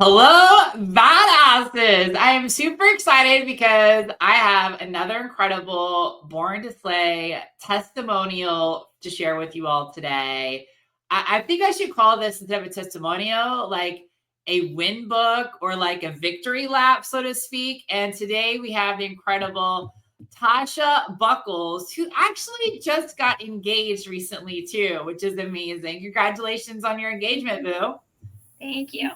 Hello, badasses! I am super excited because I have another incredible Born to Slay testimonial to share with you all today. I think I should call this, instead of a testimonial, like a win book or like a victory lap, so to speak. And today we have the incredible Tasya Buckles, who actually just got engaged recently too, which is amazing. Congratulations on your engagement, boo. Thank you.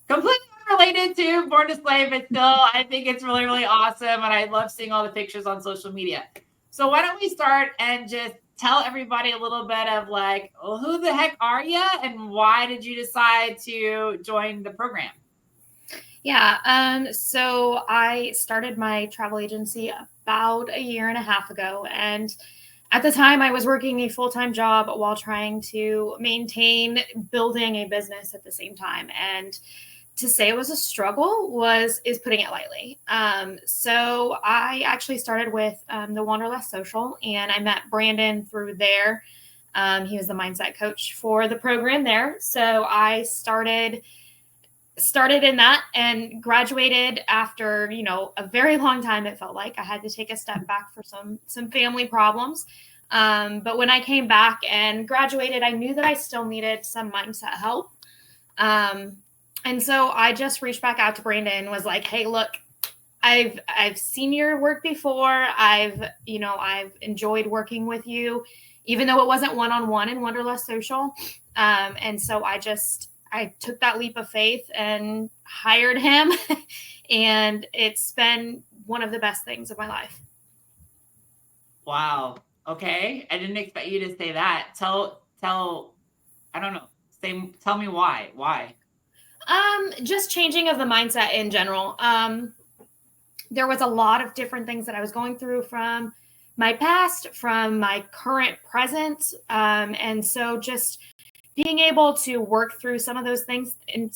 Completely unrelated to Born to Slay, but still, I think it's really, really awesome. And I love seeing all the pictures on social media. So why don't we start and just tell everybody a little bit of like, well, who the heck are you and why did you decide to join the program? Yeah, so I started my travel agency about a year and a half ago. And at the time, I was working a full-time job while trying to maintain building a business at the same time. And to say it was a struggle is putting it lightly. So I actually started with the Wanderlust Social, and I met Brandon through there. He was the mindset coach for the program there. So I started in that and graduated after a very long time. It felt like I had to take a step back for some family problems, but when I came back and graduated, I knew that I still needed some mindset help. And so I just reached back out to Brandon and was like, hey, look, I've seen your work before. I've enjoyed working with you, even though it wasn't one-on-one in Wanderlust Social. And so I took that leap of faith and hired him. And it's been one of the best things of my life. Wow. Okay. I didn't expect you to say that. Tell, I don't know. Tell me why. Why? Just changing of the mindset in general. There was a lot of different things that I was going through from my past, from my current present. And so just being able to work through some of those things and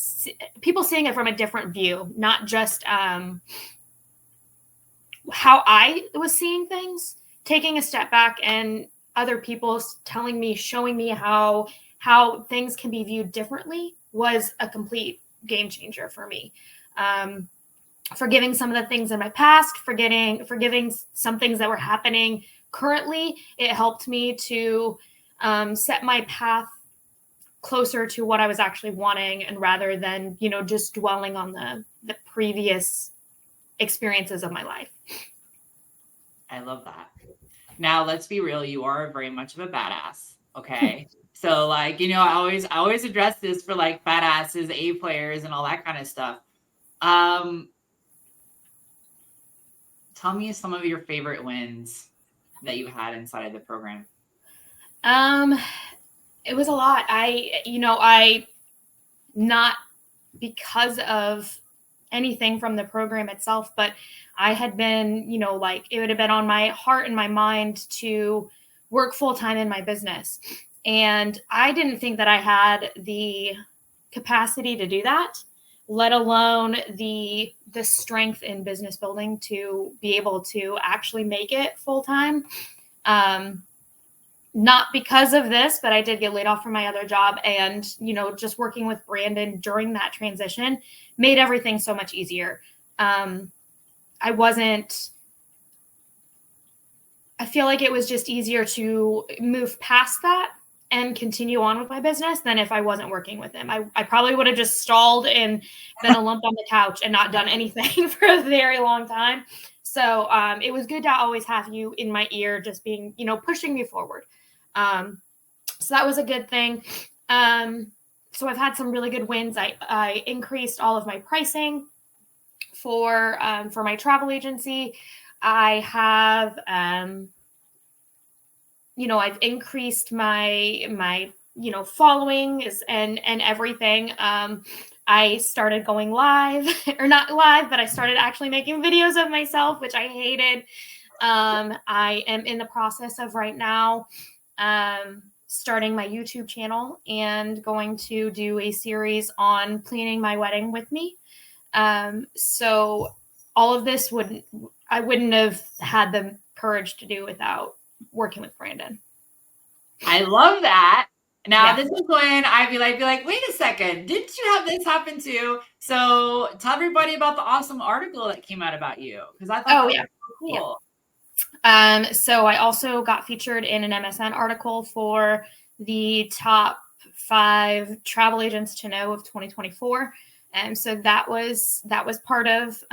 people seeing it from a different view, not just how I was seeing things, taking a step back and other people telling me, showing me how things can be viewed differently was a complete game changer for me. Forgiving some of the things in my past, forgiving some things that were happening currently, it helped me to set my path closer to what I was actually wanting, and rather than just dwelling on the previous experiences of my life. I love that. Now let's be real, you are very much of a badass. Okay. So like, I always address this for like badasses, A players and all that kind of stuff. Tell me some of your favorite wins that you had inside of the program. It was a lot. I not because of anything from the program itself, but I had been, like it would have been on my heart and my mind to work full time in my business. And I didn't think that I had the capacity to do that, let alone the strength in business building to be able to actually make it full time. Not because of this, but I did get laid off from my other job. And, just working with Brandon during that transition made everything so much easier. I feel like it was just easier to move past that and continue on with my business than if I wasn't working with him. I probably would have just stalled and been a lump on the couch and not done anything for a very long time. So it was good to always have you in my ear, just being, pushing me forward. So that was a good thing. So I've had some really good wins. I increased all of my pricing for my travel agency. I have, I've increased my following and everything. I started going live, or not live, but I started actually making videos of myself, which I hated. I am in the process of right now starting my YouTube channel and going to do a series on planning my wedding with me. So all of this I wouldn't have had the courage to do without working with Brandon. I love that. Now, Yeah. this is when I'd be like, wait a second, didn't you have this happen too? So tell everybody about the awesome article that came out about you, because I thought Oh, that yeah. was so Yeah. cool. So I also got featured in an MSN article for the top 5 travel agents to know of 2024. And so that was part of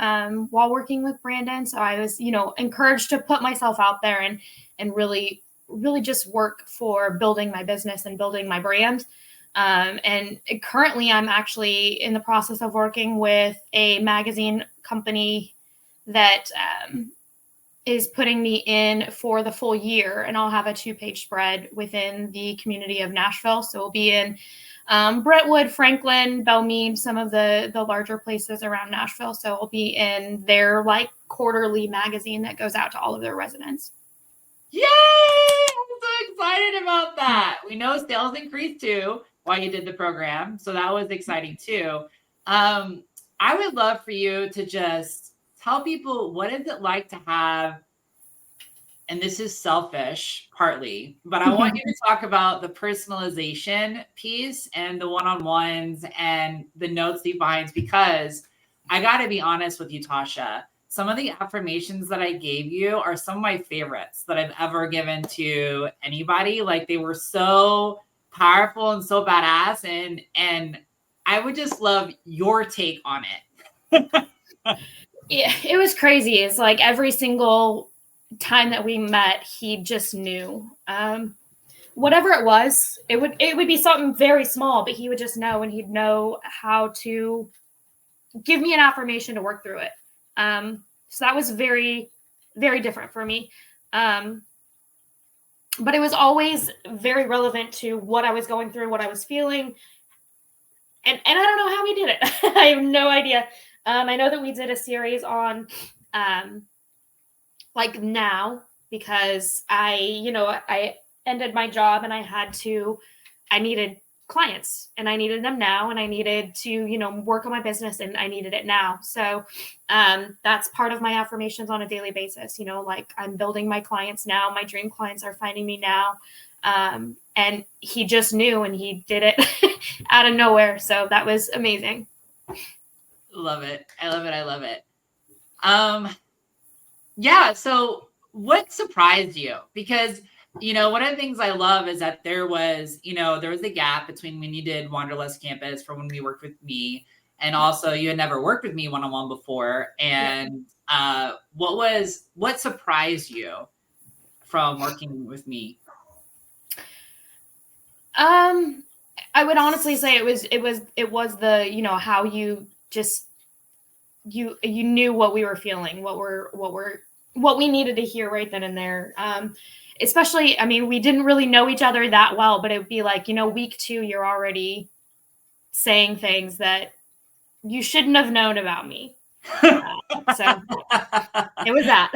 while working with Brandon. So I was, encouraged to put myself out there and really just work for building my business and building my brand. And currently, I'm actually in the process of working with a magazine company that is putting me in for the full year, and I'll have a 2-page spread within the community of Nashville. So we'll be in Brentwood, Franklin, Belmead, some of the larger places around Nashville. So we'll be in their quarterly magazine that goes out to all of their residents. Yay! I'm so excited about that. We know sales increased too while you did the program, so that was exciting too. I would love for you to just tell people, what is it like to have, and this is selfish partly, but I want you to talk about the personalization piece and the one-on-ones and the notes leave behinds, because I got to be honest with you, Tasya. Some of the affirmations that I gave you are some of my favorites that I've ever given to anybody. Like, they were so powerful and so badass, and I would just love your take on it. Yeah, it was crazy. It's like every single time that we met, he just knew. Whatever it was, it would be something very small, but he would just know, and he'd know how to give me an affirmation to work through it. So that was very, very different for me. But it was always very relevant to what I was going through, what I was feeling. And I don't know how we did it. I have no idea. I know that we did a series on now, because I ended my job and I needed clients, and I needed them now, and I needed to, work on my business, and I needed it now. So that's part of my affirmations on a daily basis. I'm building my clients now. My dream clients are finding me now. And he just knew, and he did it out of nowhere. So that was amazing. Love it. I love it. I love it. Yeah. So what surprised you? Because, one of the things I love is that there was a gap between when you did Wanderlust Campus for when we worked with me, and also you had never worked with me one-on-one before. And what surprised you from working with me? I would honestly say it was the, how you just, you knew what we were feeling, what we needed to hear right then and there. Especially, I mean, we didn't really know each other that well, but it would be like, week 2, you're already saying things that you shouldn't have known about me. So it was that.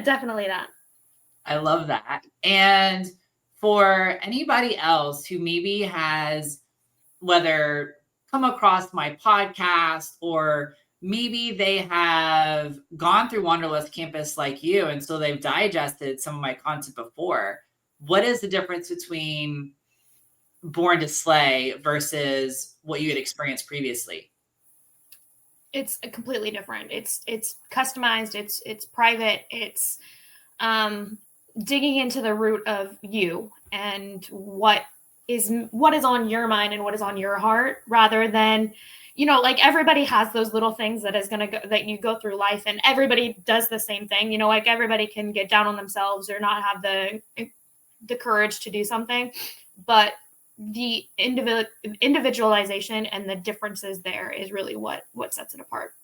Definitely that. I love that. And for anybody else who maybe has, whether come across my podcast, or maybe they have gone through Wanderlust Campus like you, and so they've digested some of my content before, what is the difference between Born to Slay versus what you had experienced previously? It's completely different. It's customized. It's private. It's digging into the root of you and what is on your mind and what is on your heart, rather than, everybody has those little things that you go through life, and everybody does the same thing. Everybody can get down on themselves or not have the courage to do something, but the individualization and the differences there is really what sets it apart.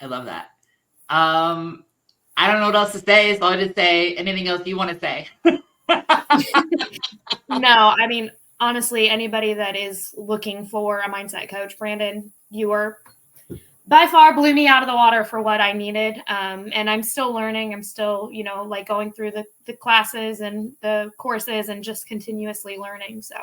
I love that. I don't know what else to say, so I'll just say, anything else you want to say? No, I mean, honestly, anybody that is looking for a mindset coach, Brandon, you are by far blew me out of the water for what I needed. And I'm still learning. I'm still, going through the classes and the courses and just continuously learning. So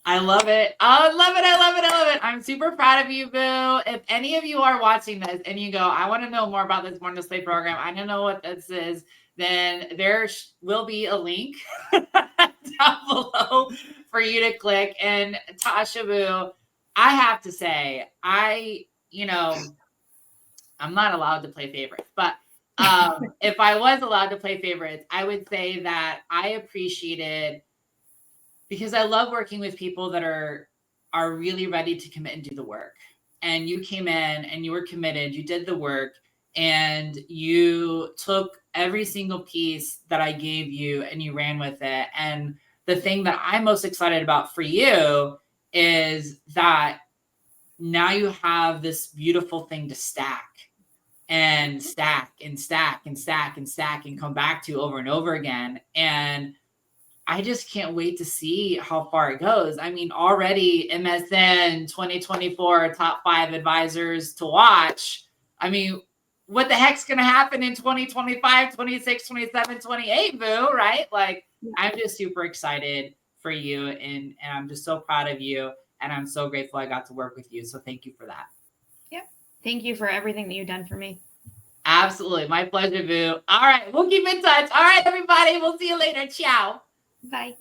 I love it. I love it. I love it. I love it. I'm super proud of you, Boo. If any of you are watching this and you go, I want to know more about this Born to Slay program, I don't know what this is, then there will be a link down below for you to click. And Tasya Boo, I have to say, I'm not allowed to play favorites, but if I was allowed to play favorites, I would say that I appreciated, because I love working with people that are really ready to commit and do the work. And you came in and you were committed, you did the work, and you took every single piece that I gave you and you ran with it. And the thing that I'm most excited about for you is that now you have this beautiful thing to stack and stack and stack and stack and stack and come back to over and over again. And I just can't wait to see how far it goes. I mean, already MSN 2024 top 5 advisors to watch. I mean, what the heck's going to happen in 2025, 26, 27, 28, boo, right? Like, I'm just super excited for you, and I'm just so proud of you, and I'm so grateful I got to work with you. So thank you for that. Yeah. Thank you for everything that you've done for me. Absolutely. My pleasure, boo. All right. We'll keep in touch. All right, everybody. We'll see you later. Ciao. Bye.